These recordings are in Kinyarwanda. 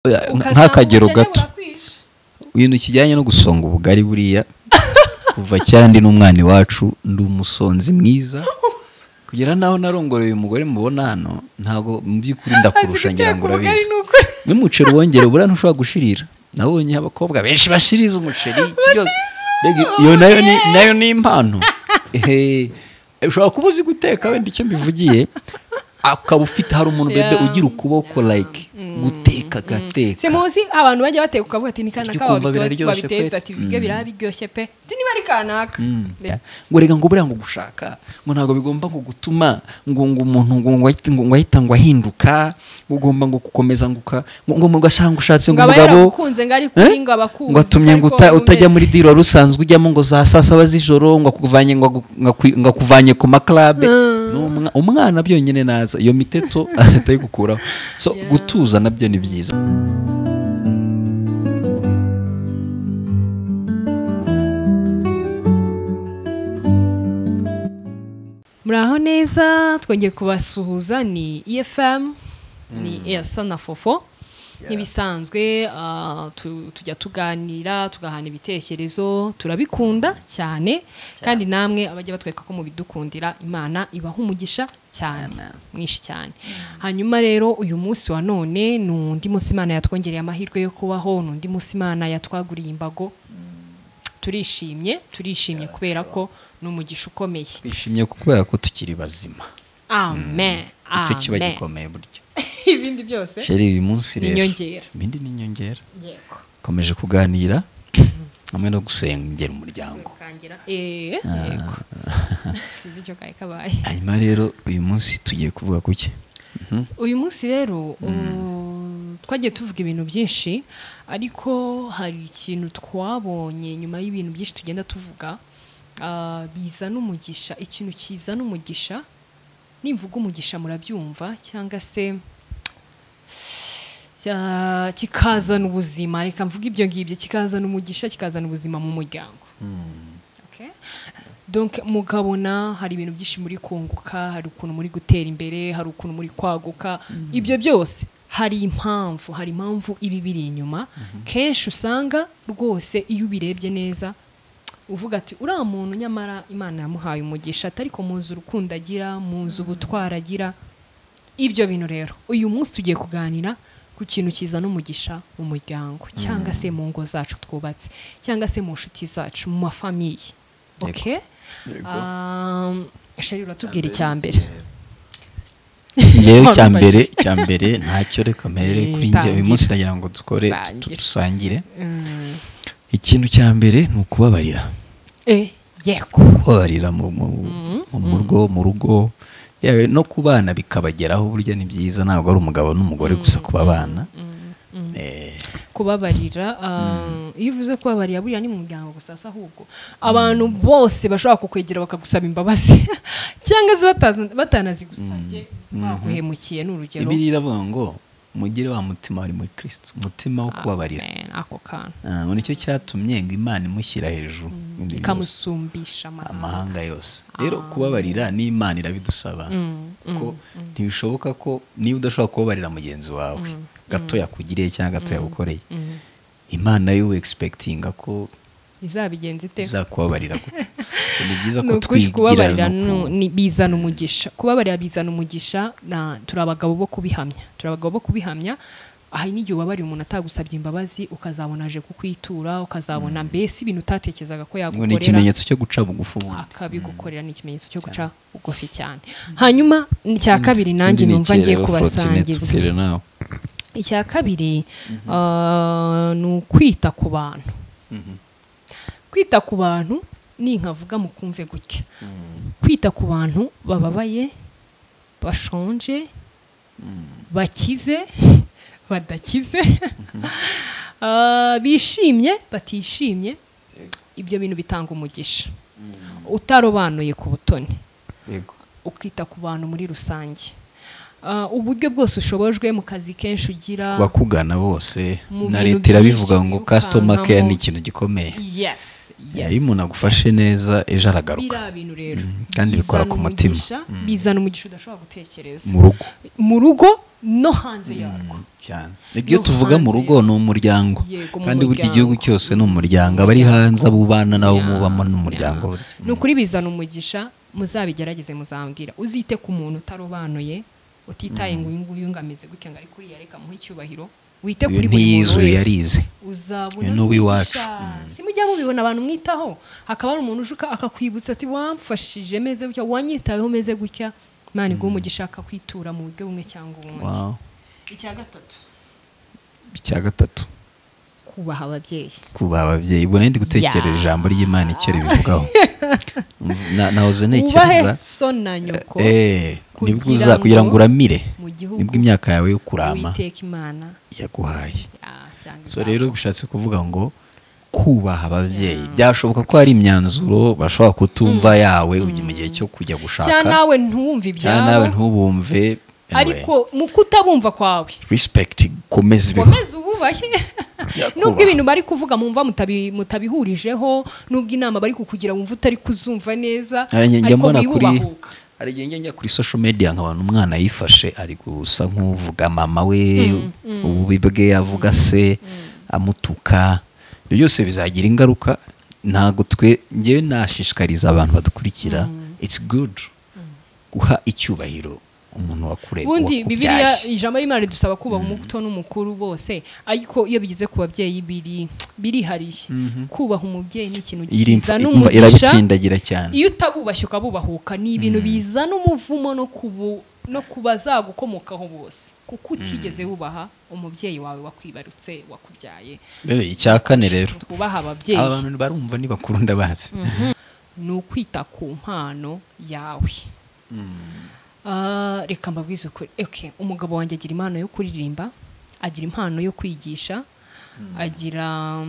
nk'akagero gato ibintu kijyanye no gusonga ubugari buriya kuva cyandi n'umwana wacu ndi umusonzi mwiza kugira naho narongoreye umugore mubona hano ntago mbyikuri ndakurusha ngira ngo urabizi n'umuceri wongere bura ntushobora gushirira nabonye abakobwa benshi bashiriza umuceri yo nayo ni impano ushobora kubuzi guteka wenda icyo mbivugiye akaba ufite hari umuntu bebe ugira ukuboko like guteka gateka simuzi abantu bajya bateka ukavuga ati ni kana kawa babitetse ati bige birabiryoshye pe tini bari kanaka ngo rega ngo buriya ngo gushaka ngo ntago bigomba ngo gutuma ngo umuntu ngo ahita ngo ahinduka ugomba ngo gukomeza ngo mugashanga ushatse ngo umugabo ukunze ngari kuri ngo abakunze ngo atumye ngo utajya muri diro rusanzwe ujyamo ngo za saa 7 z'ijoro ngo kuvanye ku maklabe umwana byonyine naza iyo miteto atataye gukuraho so gutuza nabyo ni byiza muraho neza twongeye kubasuhuza ni EFM ni Elsa na Fofo n'ibisanzwe tujya tuganira tugahana ibitekerezo turabikunda cyane kandi namwe abajya batwereka ko mu bidukundira Imana ibaha umugisha cyane mwinshi cyane hanyuma rero uyu munsi wa none nundi munsi Imana yatwongereye amahirwe yo kubaho nundi munsi Imana yatwaguriye imbago turishimye kubera ko n'umugisha ukomeye twishimye kubera ko tukiri bazima amen icyo kiba gikomeye buryo ibindi byose sheri uyu munsi rero ibindi ni inyongera komeje kuganira hamwe no gusengera umuryango yego sinzi cyo kai kabaye hanyuma rero uyu munsi tugiye kuvuga kuki uyu munsi rero twagiye tuvuga ibintu byinshi ariko hari ikintu twabonye nyuma y'ibintu byinshi tugenda tuvuga biza n'umugisha ikintu kiza n'umugisha nimvuga umugisha murabyumva cyangwa se kikazana ubuzima reka mvuga ibyo ngibyo kikazana umugisha kikazana ubuzima mu muryango okay donc mugabona hari ibintu byinshi muri kunguka hari ukuntu muri gutera imbere hari ukuntu muri kwaguka ibyo byose hari impamvu ibi biri inyuma kenshi usanga rwose iyo ubirebye neza uvuga ati uriya muntu nyamara Imana yamuhaye umugisha atari ko muzi urukundo agira muzi ubutwara agira ibyo bintu rero uyu munsi tugiye kuganira ku kintu kiza n'umugisha mu muryango cyangwa se mu ngo zacu twubatse cyangwa se mu nshuti zacu mu mafamiye okay sheri uratubwira icyambere ngewe cyambere ntacyo reka mpere kuri njye uyu munsi ndagira ngo dukore dusangire ikintu cyambere ni ukubabarira kubabarira mu rugo yawe no kubana bikabageraho burya ni byiza ntabwo ari umugabo n'umugore gusa kubabana kubabarira iyo uvuze kubabarira buriya ni mu muryango gusa ahubwo abantu bose bashobora kukwegera bakagusaba imbabazi cyangwa se batanazigusabye baguhemukiye n'urugero Bibiliya iravuga ngo mugire wa mutima wari muri Kristo umutima wo kubabarira ako kana nicyo cyatumye ngo Imana imushyira hejuru ikamusumbisha amahanga yose rero kubabarira ni Imana irabidusaba ko ntibishoboka ko niba udashobora kubabarira mugenzi wawe gato yakugiriye cyangwa gato yagukoreye Imana yo expectinga ko izabigenza ite izakubabarira gute ni byiza ko twigira bizana umugisha kubabarira bizana umugisha turi abagabo bo kubihamya hari n'igihe ubabariye umuntu atagusabye imbabazi ukazabona aje kukwitura ukazabona mbese ibintu utatekerezaga ko yagukorera ni ikimenyetso cyo guca bugufi akabigukorera ni ikimenyetso cyo guca bugufi cyane hanyuma icya kabiri nanjye numva ngiye kubasangiza icya kabiri ni ukwita ku bantu kwita ku bantu ni nkavuga mukumve gutya kwita ku bantu bababaye bashonje bakize badakize bishimye batishimye ibyo bintu bitanga umugisha utarobanuye ku butoni ukita ku bantu muri rusange uburyo bwose ushobojwe mu kazi kenshi ugira bakugana bose na leta irabivuga ngo customer care ni ikintu gikomeye yes iyo umuntu agufashe neza ejo aragaruka bintu rero kandi bikora ku mutima bizana umugisha udashobora gutekereza mu rugo no hanze yarwo cyane iyo tuvuga mu rugo ni umuryango kandi burya igihugu cyose ni umuryango abari hanze abubana nabo mubamo n'umuryango ni ukuri bizana umugisha muzabigerageze muzambwira uzite ku muntu utarobanuye utitaye ngo uyu nguyu ngameze gutya ngo ari kuri yareka muhe icyubahiro wite kuri buri muntu wese uzabona n'uwiwacu simujya mubibona abantu mwitaho hakaba ari umuntu ujuka akakwibutsa ati wamfashije meze gutya wanyitayeho meze gutya Imana iguha umugisha akakwitura mu buryo bumwe cyangwa ubundi icya gatatu kubaha ababyeyi ubwo ndi gutekereza ijambo ry'Imana icyo ribivugaho nahoze ntekereza so na nyoko nibwo kugira ngo uramire nibwo imyaka yawe yo kurama Uwiteka Imana yaguhaye so rero bishatse kuvuga ngo kubaha ababyeyi byashoboka ko hari imyanzuro bashobora kutumva yawe ujye mu gihe cyo kujya gushaka cyane nawe ntumve ibyabo cyane nawe ntubumve ariko mu kutabumva kwawe respect komeza ububahe nubwo ibintu bari kuvuga mumva mutabihurijeho nubwo inama bari kukugira wumva utari kuzumva neza ariko wibubahuka hari igihe njya kuri social media nkabona umwana yifashe ari gusa nk'uvuga mama we ububi bwe avuga se amutuka ibyo byose bizagira ingaruka ntago ngewe nashishikariza abantu badukurikira it's good guha icyubahiro umuntu wakureba ubundi Bibiliya ijambo y'Imana ridusaba kubaha umuto n'umukuru bose ariko iyo bigize ku babyeyi birihariye kubaha umubyeyi ni ikintu cyiza n'umugisha irabitsindagira cyane iyo utabubashye ukabubahuka ni ibintu bizana umuvumo no kubazagukomokaho bose kuko utigeze wubaha umubyeyi wawe wakwibarutse wakubyaye icya kane rero kubaha ababyeyi abantu barumva ni bakuru ndabazi ni ukwita ku mpano yawe reka mbabwize ukuri umugabo wanjye agira impano yo kuririmba agira impano yo kwigisha agira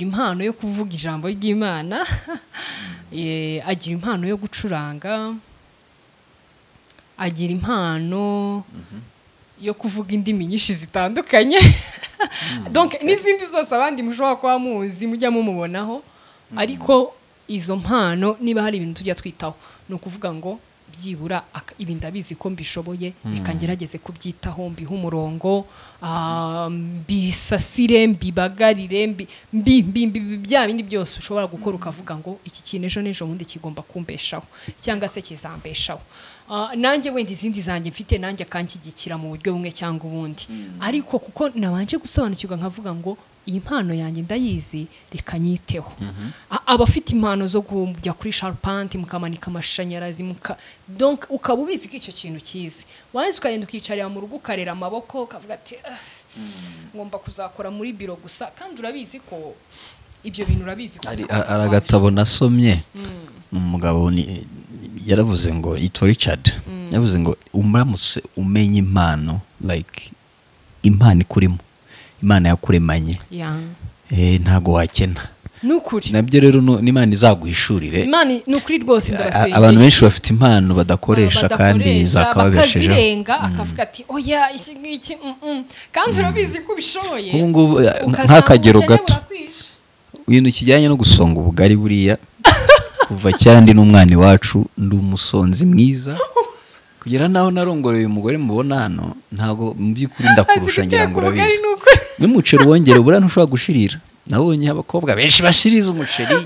impano yo kuvuga ijambo ry'Imana agira impano yo gucuranga agira impano yo kuvuga indimi nyinshi zitandukanye donc n'izindi zose abandi mushobora kuba muzi mujya mumubonaho ariko izo mpano niba hari ibintu tujya twitaho ni ukuvuga ngo byibura ibi ndabizi ko mbishoboye ikangerageze kubyitaho mbiha umurongo mbisasire mbibagarire bya bindi byose ushobora gukora ukavuga ngo iki kintu ejo n'ejo bundi kigomba kumbeshaho cyangwa se kizambeshaho nanjye wenda izindi zanjye mfite nanjye akanshyigikira mu buryo bumwe cyangwa ubundi ariko kuko nabanje gusobanukirwa nkavuga ngo iyi mpano yanjye ndayizi reka nyiteho abafite impano zo kujya kuri sharpante mukamanika amashanyarazi donc ukaba ubizi ko icyo kintu kizi wanze ukagenda ukicarira mu rugo ukarera amaboko ukavuga ati ngomba kuzakora muri biro gusa kandi urabizi ko ibyo bintu urabizi ko ari agatabo nasomye umugabo yaravuze ngo yitwa Richard yavuze ngo umuramutse umenya impano like impano ikurimo Imana yakuremanye ntago wakena nukuri nabyo rero n'Imana izaguhishurire Imana nukuri rwose ndabasengeye abantu benshi bafite impano badakoresha kandi zakababeshejeho bakazirenga akavuga ati oya iki kandi urabizi ko ubishoboye ngubu nk'akagero gato ibintu kijyanye no gusonga ubugari buriya kuva cyane n'umwana wacu ndi umusonzi mwiza kugera naho narongoreye umugore mubona hano ntago mu by'ukuri ndakurusha ngira ngo urabizi n'umuceri wongera ubura ntushobora gushirira nabonye abakobwa benshi bashiriza umuceri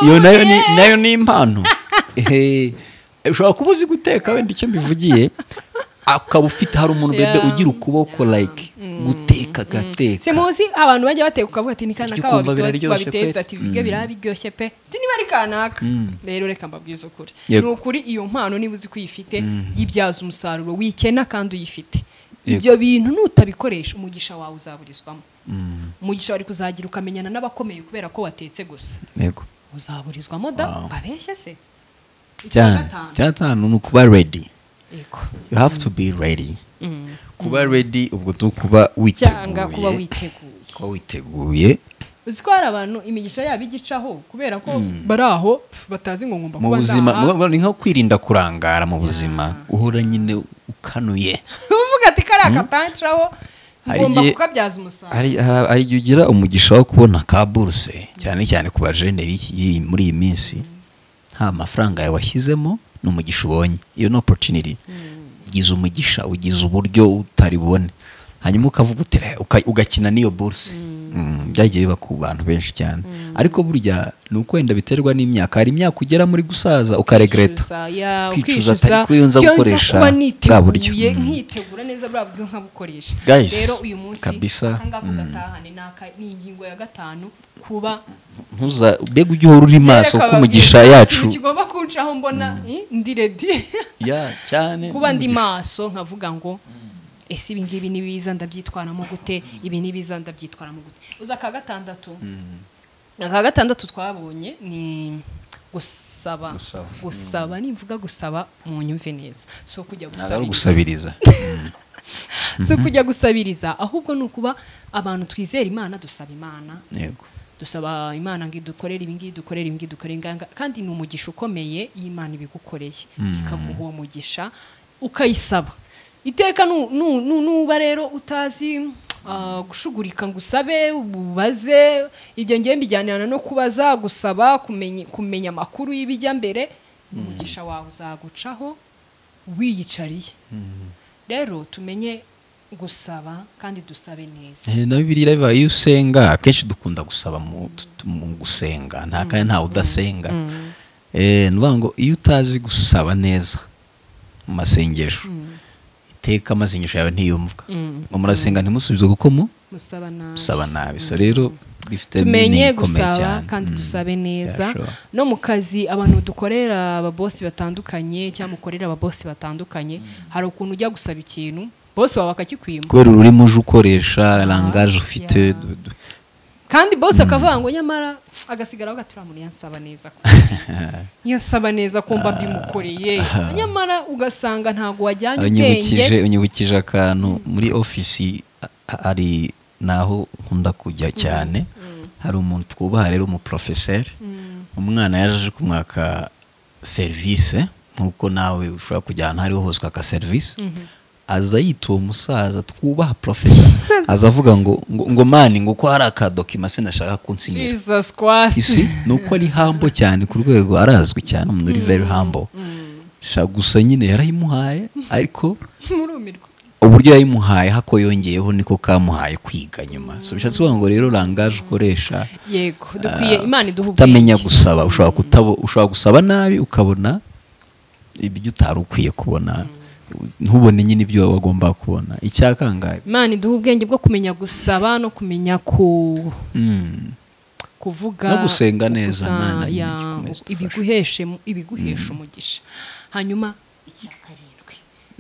iyo nayo ni impano ushobora kuba uzi guteka wenda icyo mbivugiye akaba ufite hari umuntu bebe ugira ukuboko like guteka gateka simuzi abantu bajya bateka ukavuga ati ni kana kawa babitetse ati bige birabiryoshye pe niba ari kanaka rero reka mbabwiza ukuri ni ukuri iyo mpano niba uzi kuyifite yibyaza umusaruro wikena kandi uyifite ibyo bintu nutabikoresha umugisha wawe uzaburizwamo umugisha wari kuzagira ukamenyana n'abakomeye kubera ko watetse gusa yego uzaburizwamo da babeshye se cyatanu nukuba ready you have to be ready kuba ready ubwo tukuba witeguye uzi ko hari abantu imigisha yabo igicaho kubera ko bari aho batazi ngo ngomba kuba buzima ni nko kwirinda kurangara mu buzima uhora nyine ukanuye uvuga ati kari akatancaho ngomba kukabyaza umusaruro hari igihe ugira umugisha wo kubona ka buruse cyane cyane ku bajene muri iyi minsi nta mafaranga yawe washyizemo n'umugisha ubonye iyo ni opportunity ugize umugisha ugize uburyo utaribone hanyuma ukavuga ugakina n'iyo bourse byagiye biba ku bantu benshi cyane ariko burya ni uko wenda biterwa n'imyaka hari imyaka ugera muri gusaza ukaregreta kwicuza atari ko yonza gukoresha bwa buryo nkitegura neza bwa buryo nkabukoresha rero uyu munsi kanga kugatahane ni ingingo ya 5 kuba ntuza bega ujye uhora uri maso ko umugisha yacu kigomba kuncaho mbona ndi ready cyane kuba ndi maso nkavuga ngo ese ibi ngibi nibiza ndabyitwaramo gute ibi nibiza ndabyitwaramo gute uza ka gatandatu twabonye ni gusaba nimvuga gusaba mu nyumve neza so kujya gusabiriza so kujya gusabiriza ahubwo nukuba abantu twizera Imana dusaba Imana yego dusaba Imana ngo idukorere ibi ngibi dukorere ibi ngibi dukore inganga kandi ni umugisha ukomeye y'Imana ibigukoreye ikaguha uwo mugisha ukayisaba iteka nuba rero utazi gushugurika ngo usabe ubaze ibyo ngiye mbijyanirana no kubaza gusaba kumenya amakuru y'ibijya mbere umugisha wawe uzagucaho wiyicariye rero tumenye gusaba kandi dusabe neza na Bibiliya biba iyo usenga akenshi dukunda gusaba mu gusenga nta udasenga nuvuga ngo iyo utazi gusaba neza mu masengesho iteka amasengesho yawe ntiyumvwa ngo murasenga ntimusubizwe kuko musaba nabi so rero tumenye gusaba kandi dusabe neza no mu kazi abantu dukorera ababosi batandukanye cyangwa mukorera ababosi batandukanye hari ukuntu ujya gusaba ikintu bosi wawe akakikwima kubera ururimi uje ukoresha langage ufite kandi bosi akavuga ngo nyamara agasigara agatura muri yansaba neza kumba bimukoreye nyamara ugasanga ntago wajyanye ubwenge unyibukije akantu muri office ari naho nkunda kujya cyane hari umuntu twubaha rero umuprofesseur umwana yaje kumwaka service nkuko nawe ushobora kujyana hariho hose ka service aza yituye umusaza twubaha professor aza avuga ngo mani ngo ko hari akadokima se nashaka kunsinyira Jesus Christ isi nuko ari humble cyane ku rwego arazwi cyane umuntu uri very humble gusa nyine yarayimuhaye ariko murumirwa uburyo yayimuhaye hako yongeyeho niko kamuhaye kwiga nyuma so bishatse kuvuga ngo rero langage ukoresha yego dukwiye Imana iduha utamenya gusaba ushobora gusaba nabi ukabona ibyo utari ukwiye kubona ntubone nyine ibyo wagomba kubona icyakangaye Imana iduha ubwenge bwo kumenya gusaba no kumenya kuvuga no gusenga neza Imana ibiguhesha umugisha hanyuma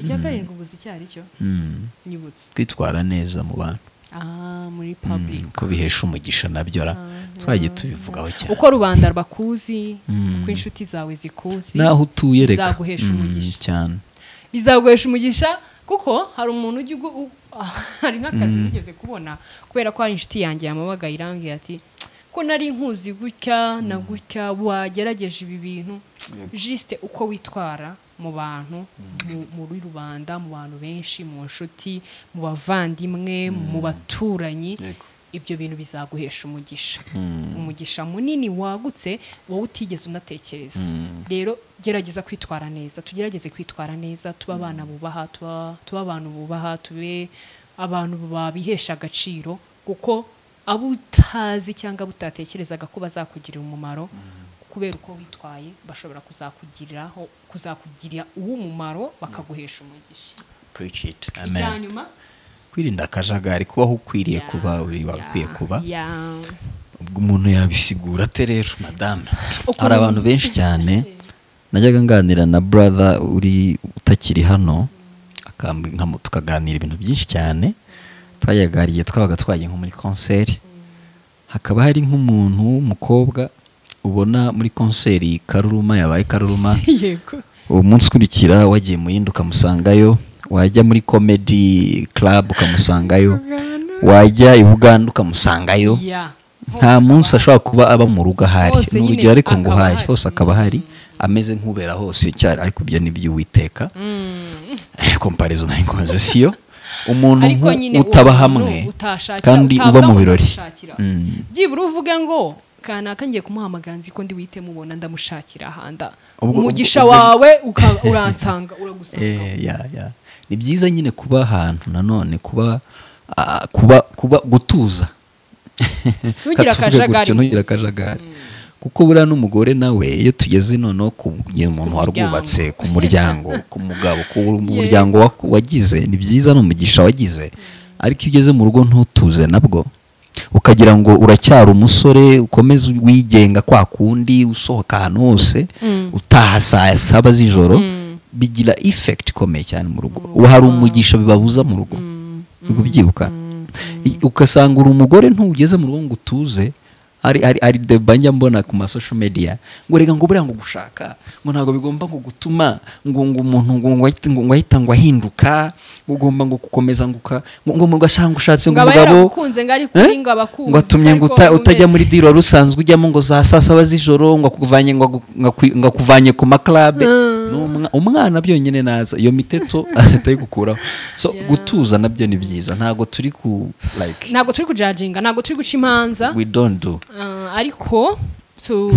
icya karindwi ubuze icyari cyo nyibutse kwitwara neza mu bantu muri public ko bihesha umugisha nabyo twagiye tubivugaho cyane uko rubanda bakuzi uko inshuti zawe zikuzi naho utuye reka bizaguhesha umugisha cyane bizaguhesha umugisha kuko hari umuntu hari nk'akazi bigeze kubona kubera ko hari inshuti yanjye yamabaga irangiye ati ko nari nkuzi gutya na gutya wagerageje ibi bintu juste uko witwara mu bantu muri rubanda mu bantu benshi mu nshuti mu bavandimwe mu baturanyi ibyo bintu bizaguhesha umugisha munini wagutse wowe utigeze unatekereza rero gerageza kwitwara neza tugerageze kwitwara neza tuba abana bubaha tuba abantu bubaha tube abantu babihesha agaciro kuko abo utazi cyangwa butatekerezaga ko bazakugirira umumaro kubera uko witwaye bashobora kuzakugirira uw'umumaro bakaguhesha umugisha preach it amen kwirinda akajagari kubaho ukwiriye kuba uri wakwiye kuba umuntu yabisigura ate rero madame hari abantu benshi cyane najyaga nganira na brother uri utakiri hano tukaganira ibintu byinshi cyane twayagariye twabaga twagiye nko muri concert hakaba hari nk'umuntu w'umukobwa ubona muri concert Karuruma yabaye Karuruma yego uwo munsi ukurikira wagiye mu yindi ukamusangayo wajya muri comedy club ukamusangayo wajya i Buganda ukamusangayo nta munsi ashobora kuba aba mu rugo ahari n'urugero ariko ngo hari hose akaba hari ameze nk'ubera hose cyari ariko byo nibyo Uwiteka comparison na inconzesio umuntu utaba hamwe kandi uba mu birori byibura uvuge ngo kanaka ngiye kumuhamaganza ko ndi wite mubona ndamushakira ahanda umugisha wawe uransanga uragusanga ni byiza nyine kuba ahantu nanone kuba gutuza ntugire akajagari kuko buriya n'umugore nawe iyo tugeze noneho kugira umuntu warwubatse ku muryango ku mugabo ku muryango wagize ni byiza n'umugisha wagize ariko iyo ugeze mu rugo ntutuze nabwo ukagira ngo uracyari umusore ukomeze wigenga kwa kundi usohoka ahantu hose utaha saa 7 z'ijoro bigira effect ikomeye cyane mu rugo hari umugisha bibabuza mu rugo bigubyibuka ukasanga uri umugore ntugeze mu rugo ngo utuze ari de banja mbona ku ma social media ngo rega ngo buriya ngo gushaka ngo ntago bigomba ngo gutuma ngo umuntu ngo ahita ngo ahinduka ugomba ngo gukomeza ngo ngashanga ushatse ngo umugabo ngo atumye ngo utajya muri diro rusanzwe ujyamo ngo za saa 7 z'ijoro ngo akuvanye ku maklabe umwana byonyine naza iyo miteto atataye gukuraho so gutuza nabyo ni byiza ntago turi kujudginga ntago turi guca imanza we don't do ariko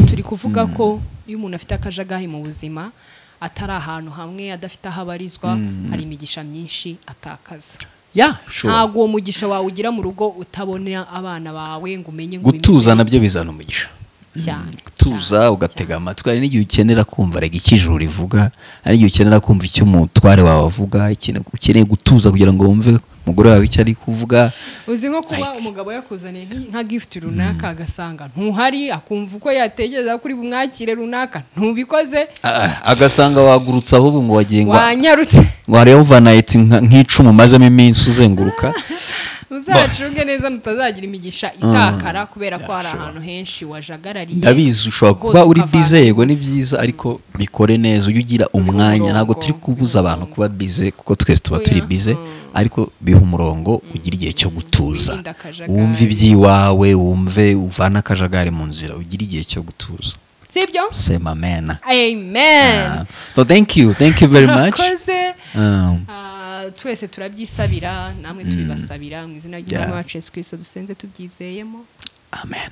turi kuvuga ko iyo umuntu afite akajagari mu buzima atari ahantu hamwe adafite aho abarizwa hari imigisha myinshi atakaza ntabwo uwo mugisha wawe ugira mu rugo utabona abana bawe ngo umenye ngo gutuza nabyo bizana umugisha gutuza ugatega amatwi hari n'igihe ukenera kumva rega ikijuru rivuga hari n'igihe ukenera kumva icyo umutware wawe avuga ukeneye gutuza kugira ngo wumve umugore wawe icyo ari kuvuga uzi nko kuba umugabo yakuzaniye nka gift runaka agasanga ntuhari akumva uko yatekereza kuri bumwakire runaka ntubikoze agasanga wagurutse ahubwo ngo wagengwa wanyarutse ngo hariyo overnight nk'icumi umazemo iminsi uzenguruka uzacunge neza mutazagira imigisha itakara kubera ko hari ahantu henshi wajagarariye ndabizi ushobora kuba uri bize yego ni byiza ariko bikore neza ujye ugira umwanya ntabwo turi kubuza abantu kuba bize kuko twese tuba turi bize ariko biha umurongo ugira igihe cyo gutuza wumve iby'iwawe wumve uvana akajagari mu nzira ugira igihe cyo gutuza sibyo sema amen so thank you very much twese turabyisabira namwe tubibasabira mu izina ry'Umwami wacu Yesu Kristo dusenze tubyizeyemo amen.